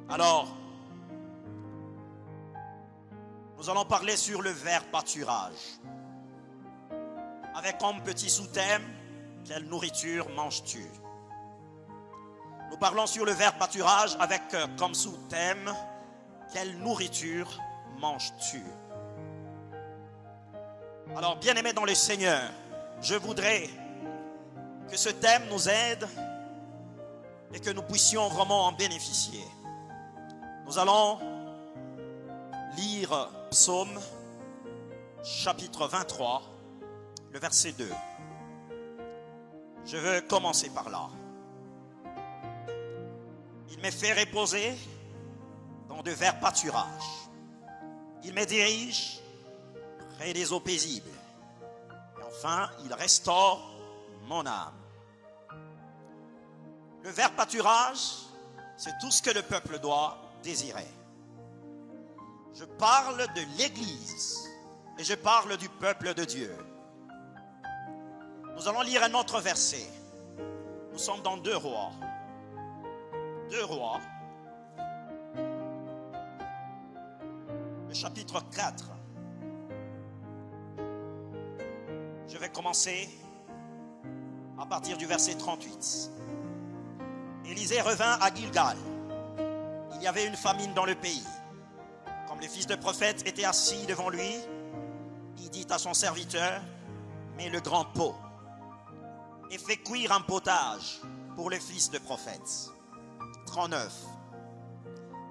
Alors, nous allons parler sur le verbe pâturage. Avec comme petit sous-thème, quelle nourriture manges-tu? Nous parlons sur le verbe pâturage avec comme sous-thème, quelle nourriture manges-tu? Alors, bien-aimés dans le Seigneur, je voudrais que ce thème nous aide et que nous puissions vraiment en bénéficier. Nous allons lire Psaume chapitre 23, le verset 2. Je veux commencer par là. Il me fait reposer dans de verts pâturages. Il me dirige près des eaux paisibles. Et enfin, il restaure mon âme. Le verbe pâturage, c'est tout ce que le peuple doit désirer. Je parle de l'Église et je parle du peuple de Dieu. Nous allons lire un autre verset. Nous sommes dans 2 Rois. 2 Rois, le chapitre 4. Je vais commencer à partir du verset 38. Élisée revint à Gilgal. Il y avait une famine dans le pays. Comme les fils de prophètes étaient assis devant lui, il dit à son serviteur, mets le grand pot et fais cuire un potage pour les fils de prophètes. 39.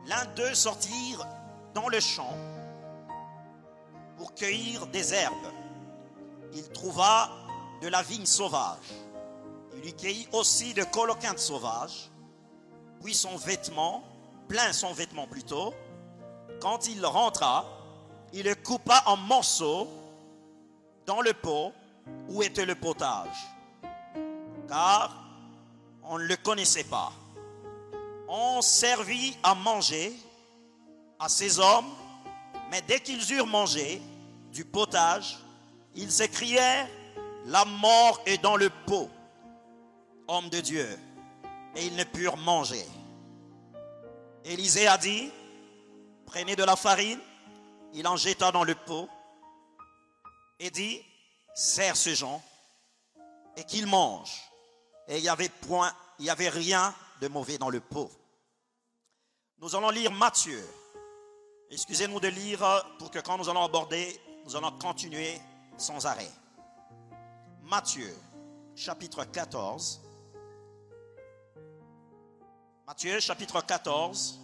L'un d'eux sortit dans le champ pour cueillir des herbes. Il trouva de la vigne sauvage. Il y cueillit aussi de coloquintes sauvages. Puis son vêtement plutôt. Quand il rentra, il le coupa en morceaux dans le pot où était le potage. Car on ne le connaissait pas. On servit à manger à ces hommes, mais dès qu'ils eurent mangé du potage, ils s'écrièrent, la mort est dans le pot, homme de Dieu, et ils ne purent manger. Élisée a dit, prenez de la farine, il en jeta dans le pot, et dit, sers ces gens, et qu'ils mangent. Et il n'y avait rien de mauvais dans le pot. Nous allons lire Matthieu. Excusez-nous de lire pour que quand nous allons aborder, nous allons continuer sans arrêt. Matthieu, chapitre 14. Matthieu, chapitre 14.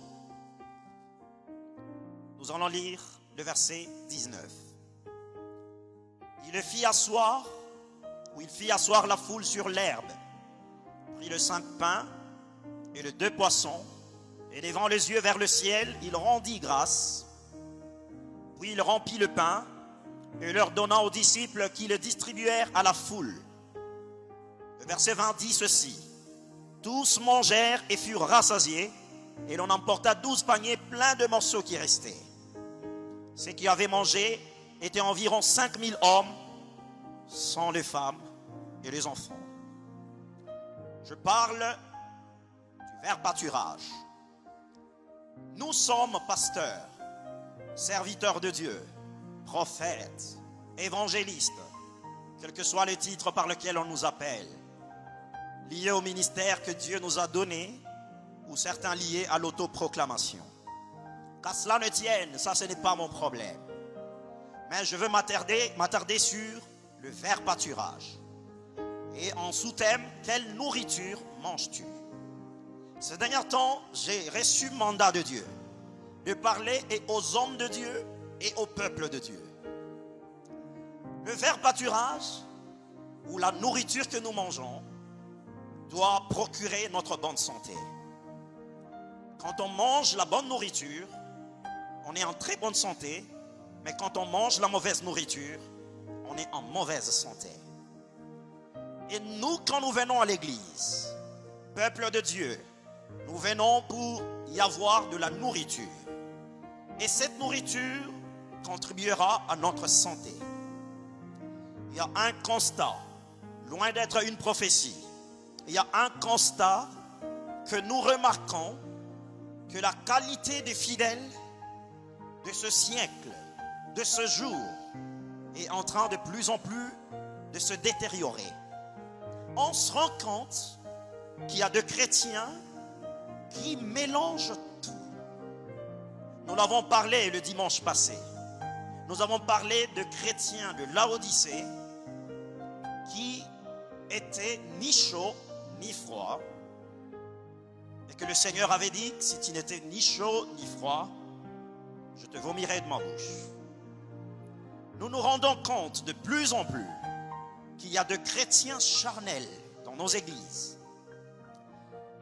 Nous allons lire le verset 19. Il fit asseoir la foule sur l'herbe, prit le 5 pains et les 2 poissons, et levant les yeux vers le ciel, il rendit grâce. Puis il rompit le pain et leur donna aux disciples qui le distribuèrent à la foule. Le verset 20 dit ceci. Tous mangèrent et furent rassasiés, et l'on emporta 12 paniers pleins de morceaux qui restaient. Ceux qui avaient mangé étaient environ 5000 hommes, sans les femmes et les enfants. Je parle du verbe pâturage. Nous sommes pasteurs, serviteurs de Dieu, prophètes, évangélistes, quel que soit le titre par lequel on nous appelle, liés au ministère que Dieu nous a donné, ou certains liés à l'autoproclamation. Qu'à cela ne tienne, ça ce n'est pas mon problème. Mais je veux m'attarder sur le verbe pâturage. Et en sous-thème, quelle nourriture manges-tu? Ces derniers temps, j'ai reçu mandat de Dieu de parler et aux hommes de Dieu et au peuple de Dieu. Le verbe pâturage, ou la nourriture que nous mangeons, doit procurer notre bonne santé. Quand on mange la bonne nourriture, on est en très bonne santé, mais quand on mange la mauvaise nourriture, on est en mauvaise santé. Et nous, quand nous venons à l'église, peuple de Dieu, nous venons pour y avoir de la nourriture. Et cette nourriture contribuera à notre santé. Il y a un constat, loin d'être une prophétie, il y a un constat que nous remarquons que la qualité des fidèles de ce siècle, de ce jour, est en train de plus en plus de se détériorer. On se rend compte qu'il y a des chrétiens qui mélangent tout. Nous l'avons parlé le dimanche passé. Nous avons parlé de chrétiens de Laodicée qui étaient ni chauds ni froids. Et que le Seigneur avait dit que si tu n'étais ni chaud ni froid, je te vomirai de ma bouche. Nous nous rendons compte de plus en plus qu'il y a de chrétiens charnels dans nos églises.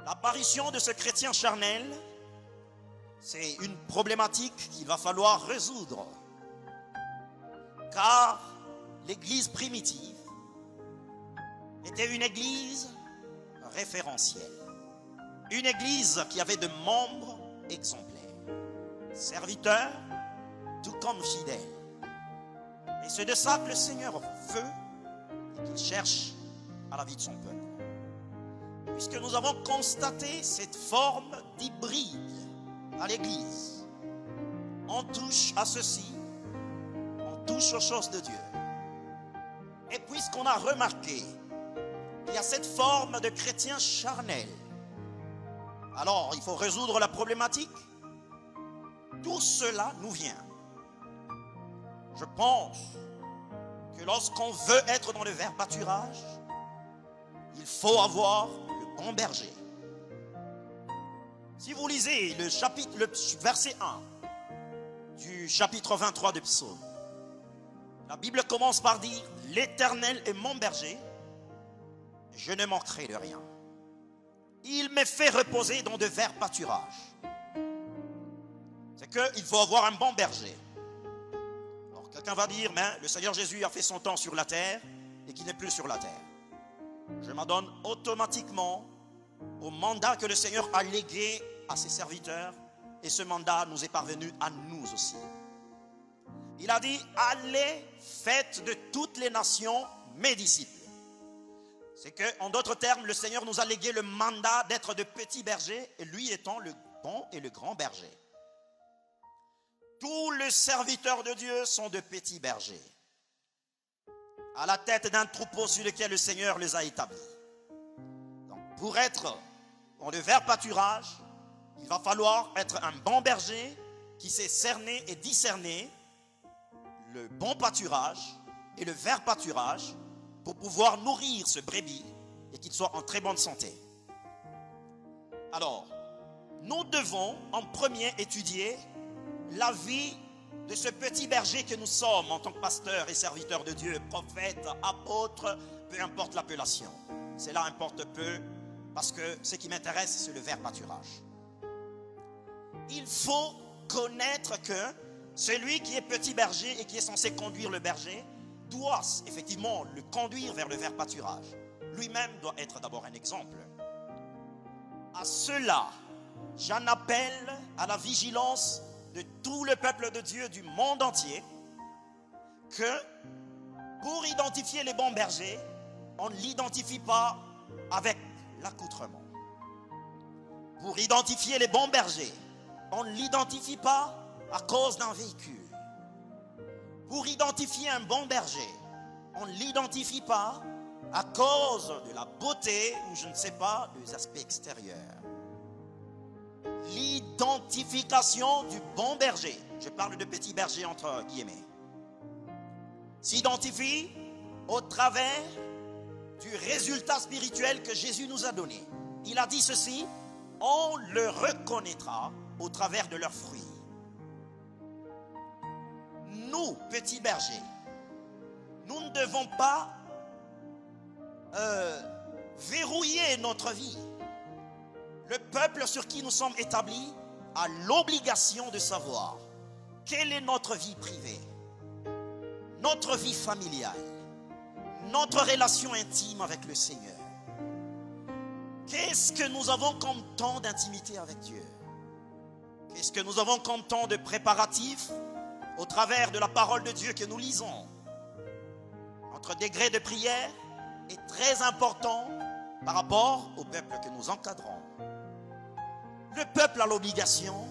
L'apparition de ce chrétien charnel, c'est une problématique qu'il va falloir résoudre. Car l'église primitive était une église référentielle. Une église qui avait de membres exemplaires. Serviteurs, tout comme fidèles. Et c'est de ça que le Seigneur veut et qu'il cherche à la vie de son peuple. Puisque nous avons constaté cette forme d'hybride à l'église. On touche à ceci, on touche aux choses de Dieu. Et puisqu'on a remarqué qu'il y a cette forme de chrétien charnel, alors il faut résoudre la problématique. Tout cela nous vient. Je pense que lorsqu'on veut être dans le vrai pâturage, il faut avoir le bon berger. Si vous lisez le verset 1 du chapitre 23 de Psaume, la Bible commence par dire « L'Éternel est mon berger, je ne manquerai de rien. Il me fait reposer dans de verts pâturages. » C'est qu'il faut avoir un bon berger. Alors quelqu'un va dire, mais le Seigneur Jésus a fait son temps sur la terre et qu'il n'est plus sur la terre. Je m'adonne automatiquement au mandat que le Seigneur a légué à ses serviteurs et ce mandat nous est parvenu à nous aussi. Il a dit, allez, faites de toutes les nations mes disciples. C'est que, en d'autres termes, le Seigneur nous a légué le mandat d'être de petits bergers et lui étant le bon et le grand berger. Tous les serviteurs de Dieu sont de petits bergers, à la tête d'un troupeau sur lequel le Seigneur les a établis. Donc, pour être dans le vrai pâturage, il va falloir être un bon berger qui sait cerner et discerner le bon pâturage et le vrai pâturage pour pouvoir nourrir ce brebis et qu'il soit en très bonne santé. Alors, nous devons en premier étudier la vie de ce petit berger que nous sommes en tant que pasteurs et serviteurs de Dieu, prophètes, apôtres, peu importe l'appellation. Cela importe peu parce que ce qui m'intéresse, c'est le vrai pâturage. Il faut connaître que celui qui est petit berger et qui est censé conduire le berger doit effectivement le conduire vers le vrai pâturage. Lui-même doit être d'abord un exemple. À cela, j'en appelle à la vigilance de tout le peuple de Dieu du monde entier que pour identifier les bons bergers, on ne l'identifie pas avec l'accoutrement. Pour identifier les bons bergers, on ne l'identifie pas à cause d'un véhicule. Pour identifier un bon berger, on ne l'identifie pas à cause de la beauté ou je ne sais pas, des aspects extérieurs. L'identification du bon berger, je parle de petit berger entre guillemets, s'identifie au travers du résultat spirituel que Jésus nous a donné. Il a dit ceci, on le reconnaîtra au travers de leurs fruits. Nous, petits bergers, nous ne devons pas verrouiller notre vie. Le peuple sur qui nous sommes établis a l'obligation de savoir quelle est notre vie privée, notre vie familiale, notre relation intime avec le Seigneur. Qu'est-ce que nous avons comme temps d'intimité avec Dieu? Qu'est-ce que nous avons comme temps de préparatifs au travers de la parole de Dieu que nous lisons? Notre degré de prière est très important par rapport au peuple que nous encadrons. Le peuple a l'obligation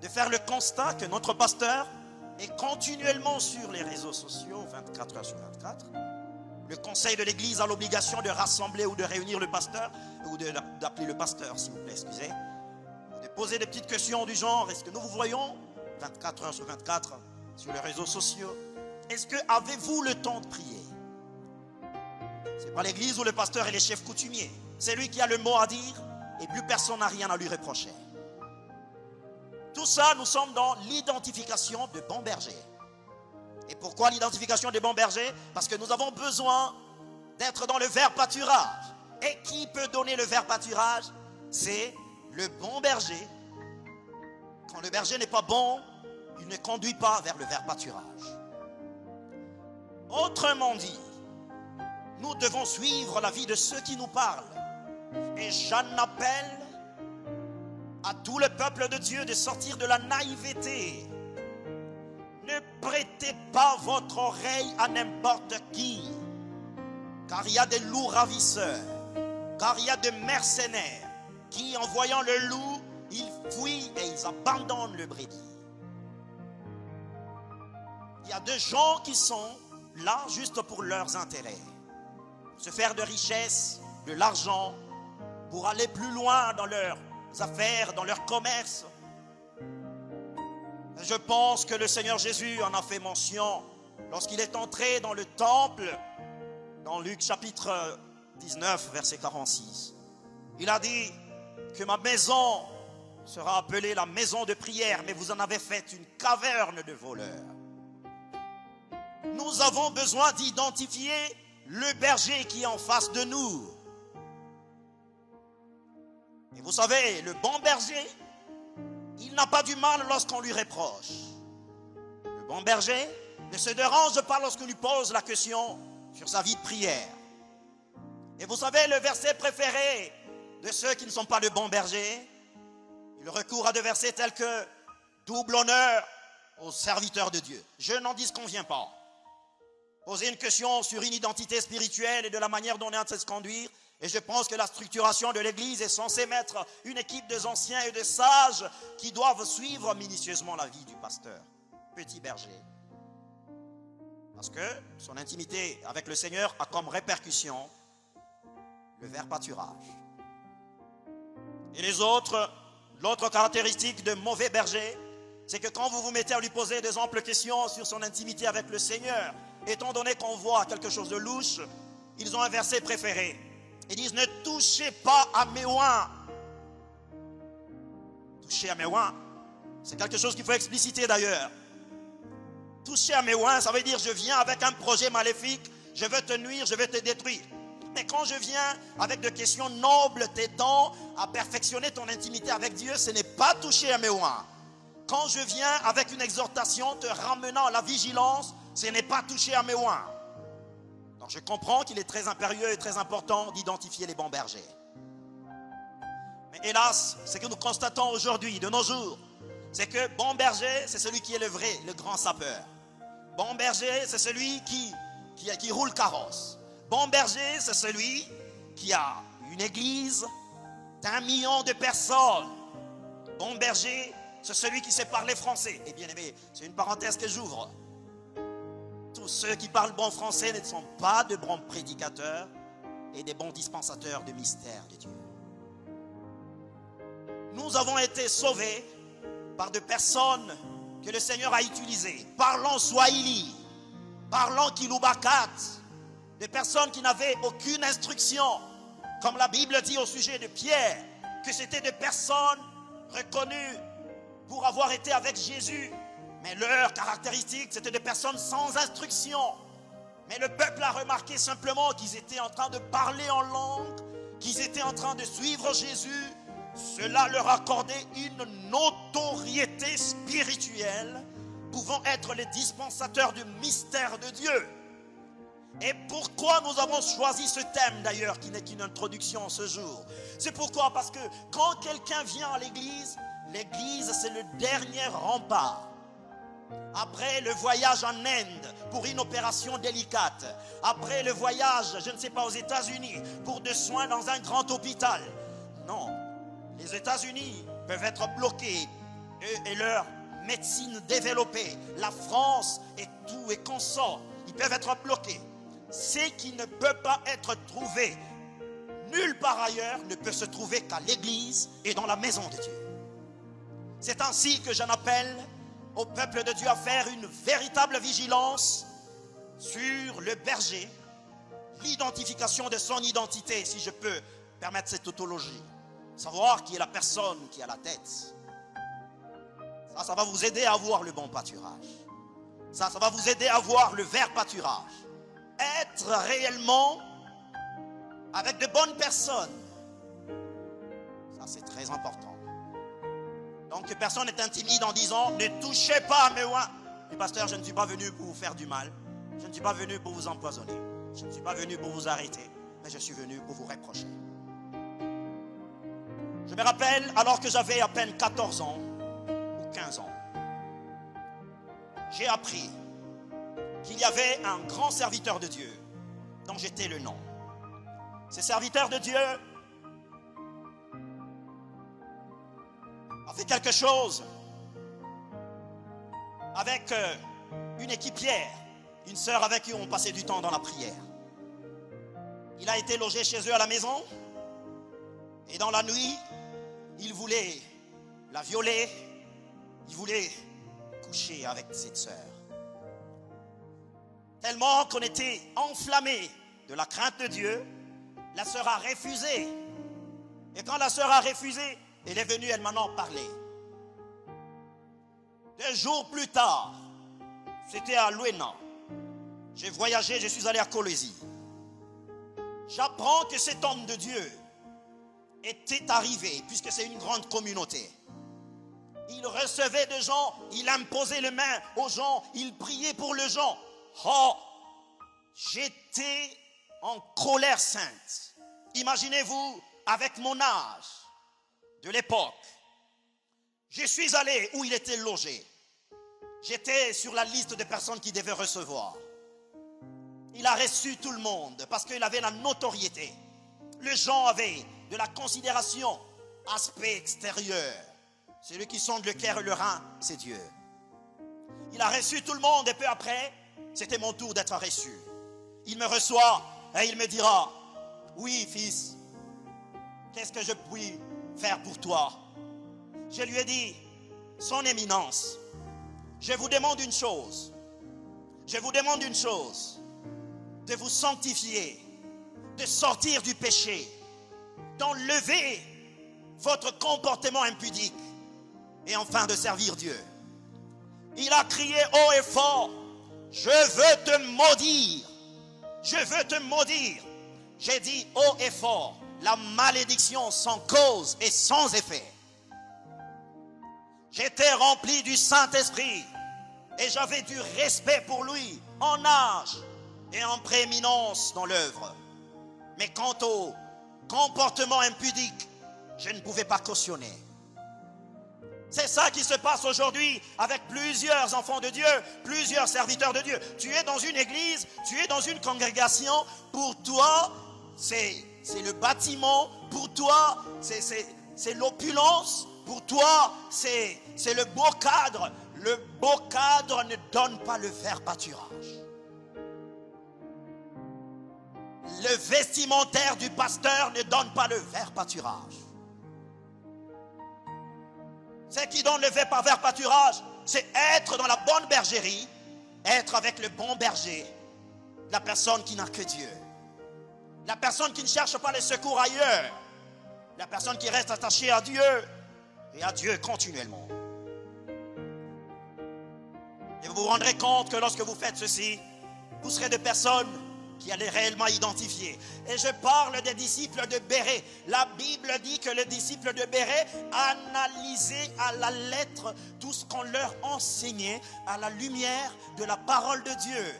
de faire le constat que notre pasteur est continuellement sur les réseaux sociaux, 24 heures sur 24. Le conseil de l'église a l'obligation de rassembler ou de réunir le pasteur, ou d'appeler le pasteur, s'il vous plaît, excusez. De poser des petites questions du genre, est-ce que nous vous voyons 24 heures sur 24 sur les réseaux sociaux? Est-ce que avez-vous le temps de prier? C'est pas l'église où le pasteur est le chef coutumier. C'est lui qui a le mot à dire et plus personne n'a rien à lui reprocher. Tout ça, nous sommes dans l'identification de bons bergers. Et pourquoi l'identification des bons bergers? Parce que nous avons besoin d'être dans le vert pâturage. Et qui peut donner le vert pâturage? C'est le bon berger. Quand le berger n'est pas bon, il ne conduit pas vers le vert pâturage. Autrement dit, nous devons suivre la vie de ceux qui nous parlent. Et j'en appelle à tout le peuple de Dieu de sortir de la naïveté. Ne prêtez pas votre oreille à n'importe qui, car il y a des loups ravisseurs, car il y a des mercenaires qui, en voyant le loup, ils fuient et ils abandonnent le brebis. Il y a des gens qui sont là juste pour leurs intérêts, pour se faire de richesse, de l'argent, pour aller plus loin dans leurs affaires, dans leur commerce. Je pense que le Seigneur Jésus en a fait mention lorsqu'il est entré dans le temple, dans Luc chapitre 19, verset 46. Il a dit que ma maison sera appelée la maison de prière, mais vous en avez fait une caverne de voleurs. Nous avons besoin d'identifier le berger qui est en face de nous. Et vous savez, le bon berger, il n'a pas du mal lorsqu'on lui reproche. Le bon berger ne se dérange pas lorsqu'on lui pose la question sur sa vie de prière. Et vous savez, le verset préféré de ceux qui ne sont pas de bons bergers, il recourt à des versets tels que double honneur aux serviteurs de Dieu. Je n'en disconviens pas. Poser une question sur une identité spirituelle et de la manière dont on est en train de se conduire. Et je pense que la structuration de l'église est censée mettre une équipe d'anciens et de sages qui doivent suivre minutieusement la vie du pasteur, petit berger. Parce que son intimité avec le Seigneur a comme répercussion le vert pâturage. Et l'autre caractéristique de mauvais berger, c'est que quand vous vous mettez à lui poser des amples questions sur son intimité avec le Seigneur, étant donné qu'on voit quelque chose de louche, ils ont un verset préféré. Ils disent, ne touchez pas à mes oins. Toucher à mes oins, c'est quelque chose qu'il faut expliciter d'ailleurs. Toucher à mes oins, ça veut dire je viens avec un projet maléfique, je veux te nuire, je veux te détruire. Mais quand je viens avec des questions nobles t'aidant à perfectionner ton intimité avec Dieu, ce n'est pas toucher à mes oins. Quand je viens avec une exhortation te ramenant à la vigilance, ce n'est pas toucher à mes oins. Donc je comprends qu'il est très impérieux et très important d'identifier les bons bergers. Mais hélas, ce que nous constatons aujourd'hui, de nos jours, c'est que bon berger, c'est celui qui est le vrai, le grand sapeur. Bon berger, c'est celui qui roule carrosse. Bon berger, c'est celui qui a une église d'1 million de personnes. Bon berger, c'est celui qui sait parler français. Et bien aimé, c'est une parenthèse que j'ouvre. Tous ceux qui parlent bon français ne sont pas de bons prédicateurs et des bons dispensateurs de mystères de Dieu. Nous avons été sauvés par des personnes que le Seigneur a utilisées, parlant Swahili, parlant Kilubakat, des personnes qui n'avaient aucune instruction, comme la Bible dit au sujet de Pierre, que c'était des personnes reconnues pour avoir été avec Jésus. Mais leur caractéristique, c'était des personnes sans instruction. Mais le peuple a remarqué simplement qu'ils étaient en train de parler en langue, qu'ils étaient en train de suivre Jésus. Cela leur accordait une notoriété spirituelle, pouvant être les dispensateurs du mystère de Dieu. Et pourquoi nous avons choisi ce thème d'ailleurs, qui n'est qu'une introduction ce jour? C'est pourquoi? Parce que quand quelqu'un vient à l'église, l'église c'est le dernier rempart. Après le voyage en Inde pour une opération délicate, après le voyage, je ne sais pas, aux États-Unis pour des soins dans un grand hôpital. Non, les États-Unis peuvent être bloqués, eux et leur médecine développée, la France et tout et consort, ils peuvent être bloqués. Ce qui ne peut pas être trouvé nulle part ailleurs ne peut se trouver qu'à l'église et dans la maison de Dieu. C'est ainsi que j'en appelle au peuple de Dieu à faire une véritable vigilance sur le berger, l'identification de son identité, si je peux permettre cette tautologie. Savoir qui est la personne qui a la tête. Ça va vous aider à avoir le bon pâturage. Ça va vous aider à avoir le vert pâturage. Être réellement avec de bonnes personnes. Ça, c'est très important. Donc, personne n'est intimide en disant, ne touchez pas à mes oins. Mais pasteur, je ne suis pas venu pour vous faire du mal. Je ne suis pas venu pour vous empoisonner. Je ne suis pas venu pour vous arrêter. Mais je suis venu pour vous reprocher. Je me rappelle, alors que j'avais à peine 14 ans, ou 15 ans, j'ai appris qu'il y avait un grand serviteur de Dieu, dont j'étais le nom. Ce serviteur de Dieu a fait quelque chose avec une équipière, une sœur avec qui on passait du temps dans la prière. Il a été logé chez eux à la maison et dans la nuit, il voulait la violer, il voulait coucher avec cette sœur. Tellement qu'on était enflammé de la crainte de Dieu, la sœur a refusé. Et quand la sœur a refusé, elle est venue, elle m'en a parlé. 2 jours plus tard, c'était à Luena. J'ai voyagé, je suis allé à Colosie. J'apprends que cet homme de Dieu était arrivé, puisque c'est une grande communauté. Il recevait des gens, il imposait les mains aux gens, il priait pour les gens. Oh, j'étais en colère sainte. Imaginez-vous, avec mon âge de l'époque, je suis allé où il était logé. J'étais sur la liste des personnes qui devaient recevoir. Il a reçu tout le monde parce qu'il avait la notoriété. Les gens avaient de la considération, aspect extérieur. Celui qui sonde le cœur et le rein, c'est Dieu. Il a reçu tout le monde et peu après, c'était mon tour d'être reçu. Il me reçoit et il me dira, oui fils, qu'est-ce que je puis faire pour toi? Je lui ai dit, son éminence, je vous demande une chose. Je vous demande une chose, de vous sanctifier, de sortir du péché, d'enlever votre comportement impudique et enfin de servir Dieu. Il a crié haut et fort, je veux te maudire, je veux te maudire. J'ai dit haut et fort, la malédiction sans cause et sans effet. J'étais rempli du Saint-Esprit et j'avais du respect pour lui en âge et en prééminence dans l'œuvre. Mais quant au comportement impudique, je ne pouvais pas cautionner. C'est ça qui se passe aujourd'hui avec plusieurs enfants de Dieu, plusieurs serviteurs de Dieu. Tu es dans une église, tu es dans une congrégation, pour toi, c'est le bâtiment, pour toi, c'est l'opulence, pour toi, c'est le beau cadre. Le beau cadre ne donne pas le vert pâturage. Le vestimentaire du pasteur ne donne pas le vert pâturage. Ce qui donne le vert pâturage, c'est être dans la bonne bergerie, être avec le bon berger, la personne qui n'a que Dieu, la personne qui ne cherche pas les secours ailleurs, la personne qui reste attachée à Dieu et à Dieu continuellement. Et vous vous rendrez compte que lorsque vous faites ceci, vous serez des personnes qui allaient réellement identifier. Et je parle des disciples de Bérée. La Bible dit que les disciples de Bérée analysaient à la lettre tout ce qu'on leur enseignait à la lumière de la parole de Dieu.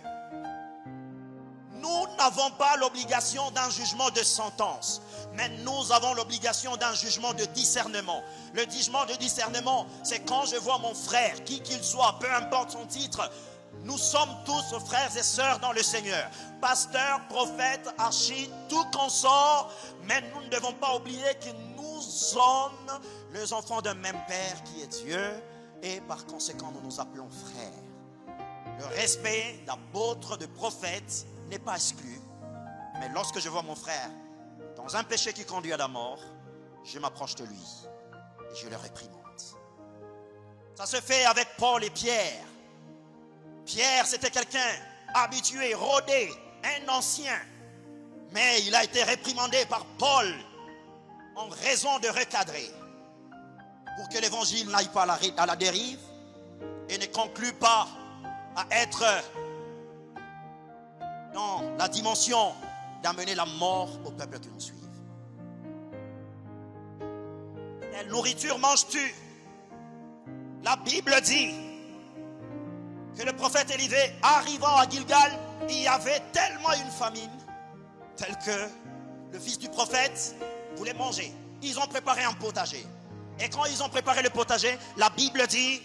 Nous n'avons pas l'obligation d'un jugement de sentence, mais nous avons l'obligation d'un jugement de discernement. Le jugement de discernement, c'est quand je vois mon frère, qui qu'il soit, peu importe son titre, nous sommes tous frères et sœurs dans le Seigneur. Pasteur, prophète, archi, tout consort, mais nous ne devons pas oublier que nous sommes les enfants d'un même Père qui est Dieu, et par conséquent nous nous appelons frères. Le respect d'apôtres, de prophètes n'est pas exclu, mais lorsque je vois mon frère dans un péché qui conduit à la mort, je m'approche de lui et je le réprimande. Ça se fait avec Paul et Pierre. Pierre, c'était quelqu'un habitué, rodé, un ancien, mais il a été réprimandé par Paul en raison de recadrer pour que l'évangile n'aille pas à la dérive et ne conclue pas à être dans la dimension d'amener la mort au peuple qui nous suit. Quelle nourriture manges-tu? La Bible dit que le prophète Élisée, arrivant à Gilgal, il y avait tellement une famine, telle que le fils du prophète voulait manger. Ils ont préparé un potager. Et quand ils ont préparé le potager, la Bible dit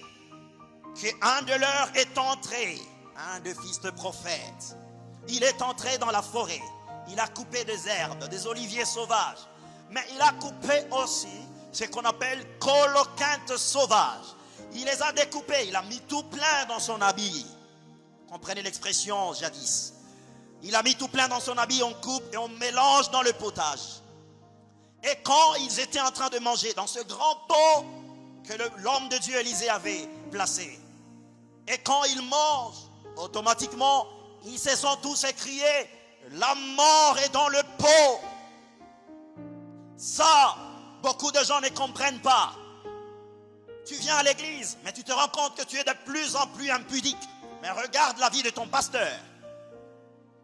qu'un de leurs est entré, un des fils de prophète. Il est entré dans la forêt. Il a coupé des herbes, des oliviers sauvages. Mais il a coupé aussi ce qu'on appelle coloquintes sauvages. Il les a découpés, il a mis tout plein dans son habit. Comprenez l'expression jadis. Il a mis tout plein dans son habit, on coupe et on mélange dans le potage. Et quand ils étaient en train de manger dans ce grand pot que l'homme de Dieu Élisée avait placé, et quand ils mangent, automatiquement, ils se sont tous écriés, la mort est dans le pot. Ça, beaucoup de gens ne comprennent pas. Tu viens à l'église, mais tu te rends compte que tu es de plus en plus impudique. Mais regarde la vie de ton pasteur.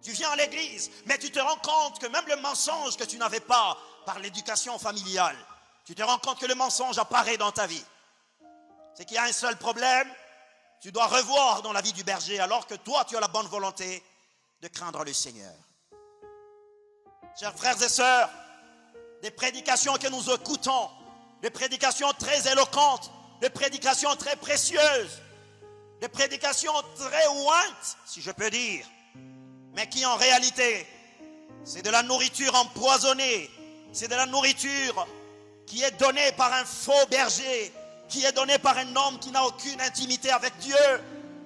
Tu viens à l'église, mais tu te rends compte que même le mensonge que tu n'avais pas par l'éducation familiale, tu te rends compte que le mensonge apparaît dans ta vie. C'est qu'il y a un seul problème, tu dois revoir dans la vie du berger, alors que toi, tu as la bonne volonté de craindre le Seigneur. Chers frères et sœurs, des prédications que nous écoutons, des prédications très éloquentes, des prédications très précieuses, des prédications très ointes, si je peux dire, mais qui en réalité, c'est de la nourriture empoisonnée, c'est de la nourriture qui est donnée par un faux berger, qui est donnée par un homme qui n'a aucune intimité avec Dieu,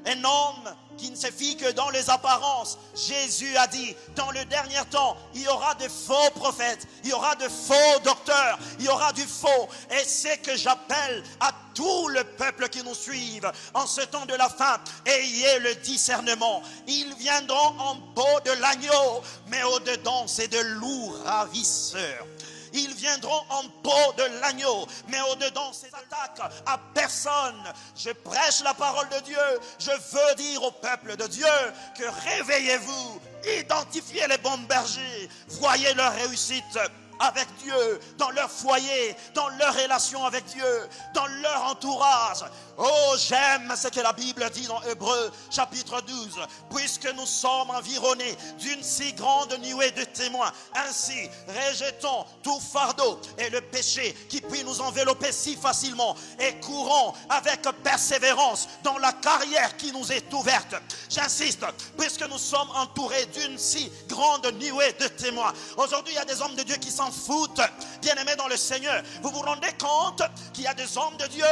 un homme qui ne se fie que dans les apparences. Jésus a dit, dans le dernier temps, il y aura de faux prophètes, il y aura de faux docteurs, il y aura du faux. Et c'est que j'appelle à tout le peuple qui nous suive en ce temps de la fin, ayez le discernement. Ils viendront en peau de l'agneau, mais au-dedans c'est de loups ravisseurs. Ils viendront en peau de l'agneau, mais au-dedans, ces attaques à personne. Je prêche la parole de Dieu. Je veux dire au peuple de Dieu que réveillez-vous, identifiez les bons bergers, voyez leur réussite avec Dieu, dans leur foyer, dans leur relation avec Dieu, dans leur entourage. Oh, j'aime ce que la Bible dit dans Hébreux chapitre 12. Puisque nous sommes environnés d'une si grande nuée de témoins, ainsi rejetons tout fardeau et le péché qui peut nous envelopper si facilement et courons avec persévérance dans la carrière qui nous est ouverte. J'insiste, puisque nous sommes entourés d'une si grande nuée de témoins. Aujourd'hui, il y a des hommes de Dieu qui s'en foutent. Bien-aimés dans le Seigneur, vous vous rendez compte qu'il y a des hommes de Dieu,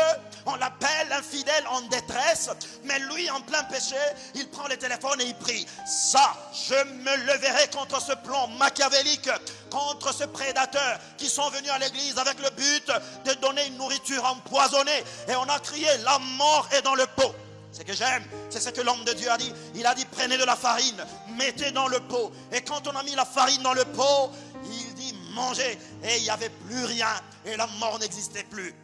on l'appelle infidèle en détresse, mais lui en plein péché, il prend le téléphone et il prie. Ça, je me leverai contre ce plan machiavélique, contre ce prédateur qui sont venus à l'église avec le but de donner une nourriture empoisonnée. Et on a crié, la mort est dans le pot. Ce que j'aime, c'est ce que l'homme de Dieu a dit. Il a dit, prenez de la farine, mettez dans le pot. Et quand on a mis la farine dans le pot, il dit, mangez. Et il n'y avait plus rien. Et la mort n'existait plus.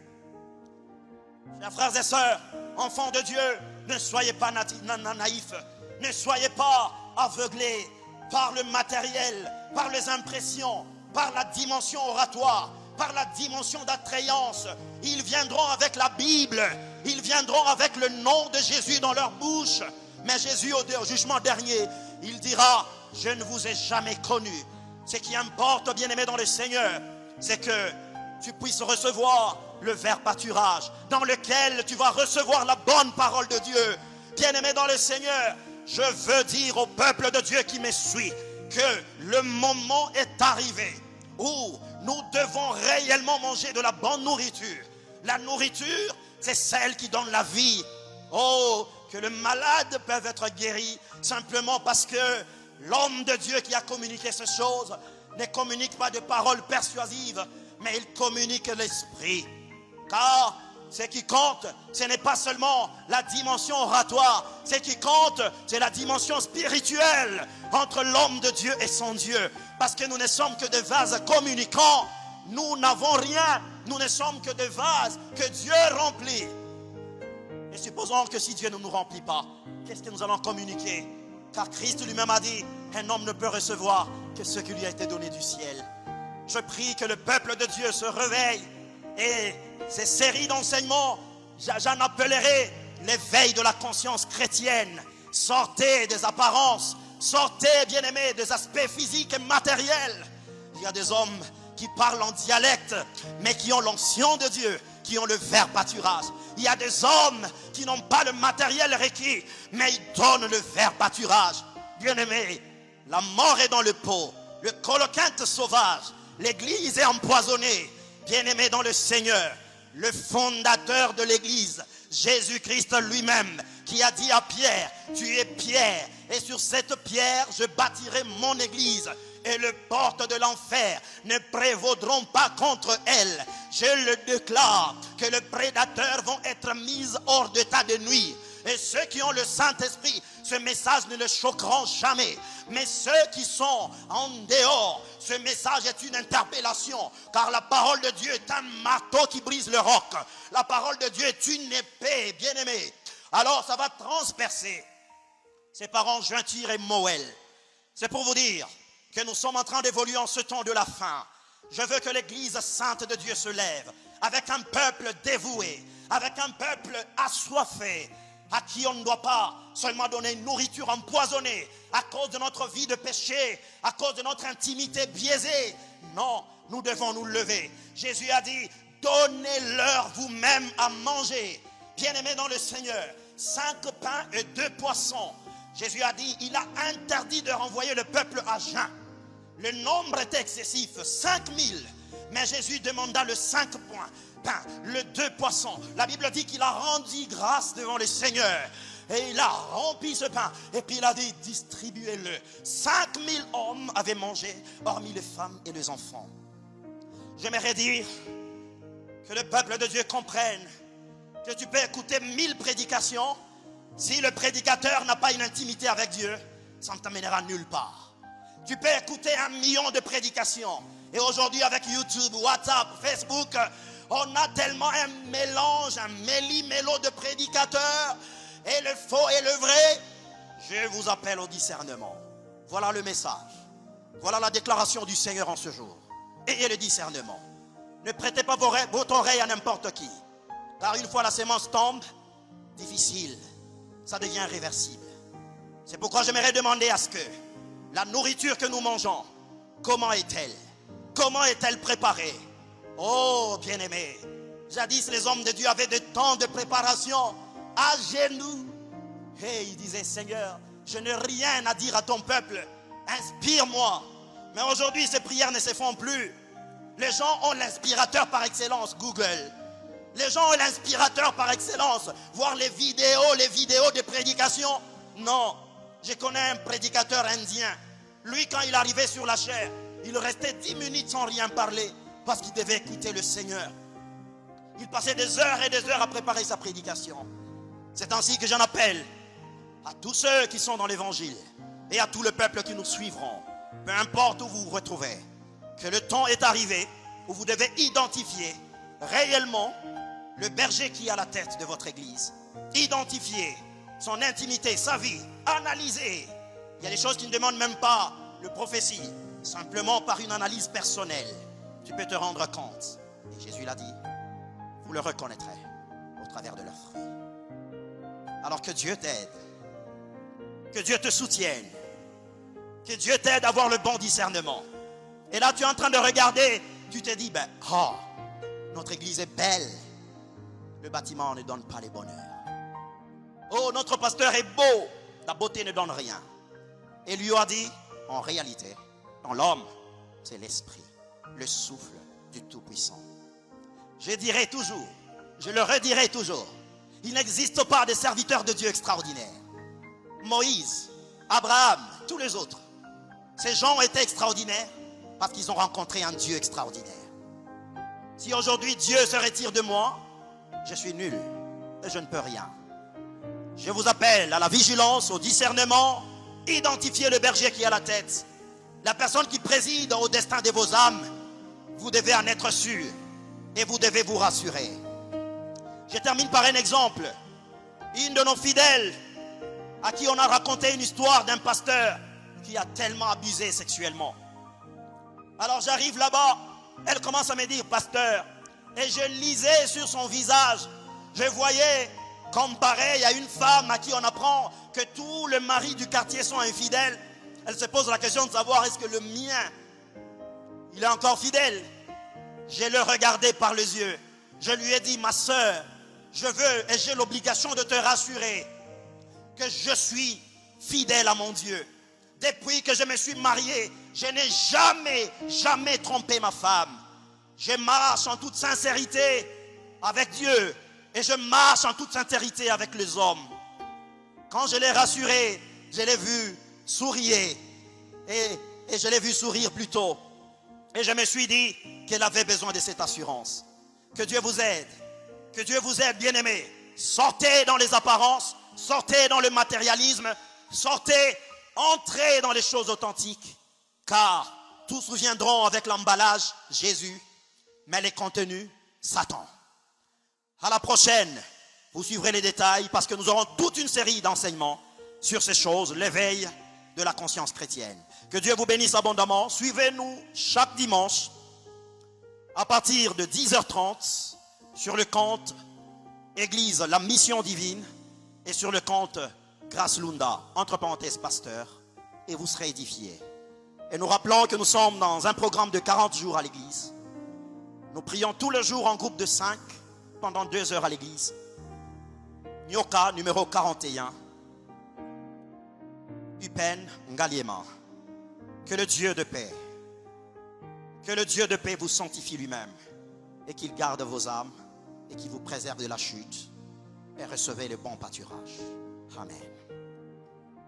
Chers frères et sœurs, enfants de Dieu, ne soyez pas naïfs. Ne soyez pas aveuglés par le matériel, par les impressions, par la dimension oratoire, par la dimension d'attrayance. Ils viendront avec la Bible. Ils viendront avec le nom de Jésus dans leur bouche. Mais Jésus, au jugement dernier, il dira, je ne vous ai jamais connu. Ce qui importe, bien-aimé dans le Seigneur, c'est que tu puisses recevoir le vrai pâturage dans lequel tu vas recevoir la bonne parole de Dieu. Bien-aimé dans le Seigneur, je veux dire au peuple de Dieu qui me suit que le moment est arrivé où nous devons réellement manger de la bonne nourriture. La nourriture, c'est celle qui donne la vie. Oh, que le malade peut être guéri simplement parce que l'homme de Dieu qui a communiqué ces choses ne communique pas de paroles persuasives, mais il communique l'esprit. Car ce qui compte, ce n'est pas seulement la dimension oratoire. Ce qui compte, c'est la dimension spirituelle entre l'homme de Dieu et son Dieu. Parce que nous ne sommes que des vases communicants. Nous n'avons rien. Nous ne sommes que des vases que Dieu remplit. Et supposons que si Dieu ne nous remplit pas, qu'est-ce que nous allons communiquer? Car Christ lui-même a dit, un homme ne peut recevoir que ce qui lui a été donné du ciel. Je prie que le peuple de Dieu se réveille. Et ces séries d'enseignements, j'en appellerai l'éveil de la conscience chrétienne. Sortez des apparences, sortez, bien-aimés, des aspects physiques et matériels. Il y a des hommes qui parlent en dialecte, mais qui ont l'onction de Dieu, qui ont le verbe pâturage. Il y a des hommes qui n'ont pas le matériel requis, mais ils donnent le verbe pâturage. Bien-aimés, la mort est dans le pot, le colocante sauvage, l'église est empoisonnée. Bien-aimé dans le Seigneur, le fondateur de l'église, Jésus-Christ lui-même, qui a dit à Pierre, tu es Pierre, et sur cette pierre, je bâtirai mon église, et les portes de l'enfer ne prévaudront pas contre elle. Je le déclare, que les prédateurs vont être mis hors d'état de nuit. Et ceux qui ont le Saint-Esprit, ce message ne les choqueront jamais. Mais ceux qui sont en dehors, ce message est une interpellation. Car la parole de Dieu est un marteau qui brise le roc. La parole de Dieu est une épée, bien-aimée. Alors ça va transpercer ses parents Jointure et Moël. C'est pour vous dire que nous sommes en train d'évoluer en ce temps de la fin. Je veux que l'église sainte de Dieu se lève avec un peuple dévoué, avec un peuple assoiffé, à qui on ne doit pas seulement donner une nourriture empoisonnée à cause de notre vie de péché, à cause de notre intimité biaisée. Non, nous devons nous lever. Jésus a dit, donnez-leur vous-même à manger. Bien-aimés dans le Seigneur, 5 pains et 2 poissons. Jésus a dit, il a interdit de renvoyer le peuple à jeun. Le nombre était excessif, 5000. Mais Jésus demanda le 5 pains, le 2 poissons. La Bible dit qu'il a rendu grâce devant le Seigneur. Et il a rempli ce pain. Et puis il a dit, distribuez-le. 5000 hommes avaient mangé, hormis les femmes et les enfants. J'aimerais dire que le peuple de Dieu comprenne que tu peux écouter 1000 prédications. Si le prédicateur n'a pas une intimité avec Dieu, ça ne t'amènera nulle part. Tu peux écouter 1 million de prédications. Et aujourd'hui avec YouTube, WhatsApp, Facebook, on a tellement un mélange, un méli-mélo de prédicateurs. Et le faux et le vrai. Je vous appelle au discernement. Voilà le message. Voilà la déclaration du Seigneur en ce jour. Ayez le discernement. Ne prêtez pas votre oreille à n'importe qui. Car une fois la sémence tombe, difficile, ça devient irréversible. C'est pourquoi j'aimerais demander à ce que la nourriture que nous mangeons, comment est-elle? Comment est-elle préparée? Oh, bien-aimés, jadis les hommes de Dieu avaient des temps de préparation à genoux. Et ils disaient, Seigneur, je n'ai rien à dire à ton peuple, inspire-moi. Mais aujourd'hui, ces prières ne se font plus. Les gens ont l'inspirateur par excellence, Google. Les gens ont l'inspirateur par excellence, voir les vidéos de prédication. Non, je connais un prédicateur indien. Lui, quand il arrivait sur la chaire, il restait 10 minutes sans rien parler parce qu'il devait écouter le Seigneur. Il passait des heures et des heures à préparer sa prédication. C'est ainsi que j'en appelle à tous ceux qui sont dans l'évangile et à tout le peuple qui nous suivront, peu importe où vous vous retrouvez, que le temps est arrivé où vous devez identifier réellement le berger qui est à la tête de votre église. Identifier son intimité, sa vie, analyser. Il y a des choses qui ne demandent même pas de prophétie, simplement par une analyse personnelle. Tu peux te rendre compte. Et Jésus l'a dit, vous le reconnaîtrez au travers de leurs fruits. Alors que Dieu t'aide, que Dieu te soutienne, que Dieu t'aide à avoir le bon discernement. Et là tu es en train de regarder, tu te dis, notre église est belle, le bâtiment ne donne pas les bonheurs. Oh, notre pasteur est beau, la beauté ne donne rien. Et lui a dit, en réalité, dans l'homme, c'est l'esprit. le souffle du Tout-Puissant. Je dirai toujours, je le redirai toujours, il n'existe pas de serviteurs de Dieu extraordinaires. Moïse, Abraham, tous les autres, ces gens ont été extraordinaires parce qu'ils ont rencontré un Dieu extraordinaire. Si aujourd'hui Dieu se retire de moi, je suis nul et je ne peux rien. Je vous appelle à la vigilance, au discernement. Identifiez le berger qui est à la tête, la personne qui préside au destin de vos âmes. Vous devez en être sûr et vous devez vous rassurer. Je termine par un exemple. Une de nos fidèles à qui on a raconté une histoire d'un pasteur qui a tellement abusé sexuellement. Alors j'arrive là-bas, elle commence à me dire, pasteur, et je lisais sur son visage, je voyais comme pareil à une femme à qui on apprend que tous les maris du quartier sont infidèles. Elle se pose la question de savoir, est-ce que le mien, il est encore fidèle? Je le regardais par les yeux. Je lui ai dit, ma soeur, je veux et j'ai l'obligation de te rassurer que je suis fidèle à mon Dieu. Depuis que je me suis marié, je n'ai jamais trompé ma femme. Je marche en toute sincérité avec Dieu et je marche en toute sincérité avec les hommes. Quand je l'ai rassuré, je l'ai vu sourire et je l'ai vu sourire plutôt. Et je me suis dit qu'elle avait besoin de cette assurance. Que Dieu vous aide. Que Dieu vous aide, bien-aimés. Sortez dans les apparences, sortez dans le matérialisme, sortez, entrez dans les choses authentiques. Car tous reviendront avec l'emballage Jésus, mais les contenus Satan. À la prochaine, vous suivrez les détails parce que nous aurons toute une série d'enseignements sur ces choses, l'éveil de la conscience chrétienne. Que Dieu vous bénisse abondamment. Suivez-nous chaque dimanche à partir de 10h30 sur le compte Église La Mission Divine et sur le compte Grâce Lunda, entre parenthèses pasteur, et vous serez édifiés. Et nous rappelons que nous sommes dans un programme de 40 jours à l'église. Nous prions tous les jours en groupe de 5 pendant 2 heures à l'église. Nyoka, numéro 41. Upen Ngaliema. Que le Dieu de paix vous sanctifie lui-même et qu'il garde vos âmes et qu'il vous préserve de la chute et recevez le bon pâturage. Amen.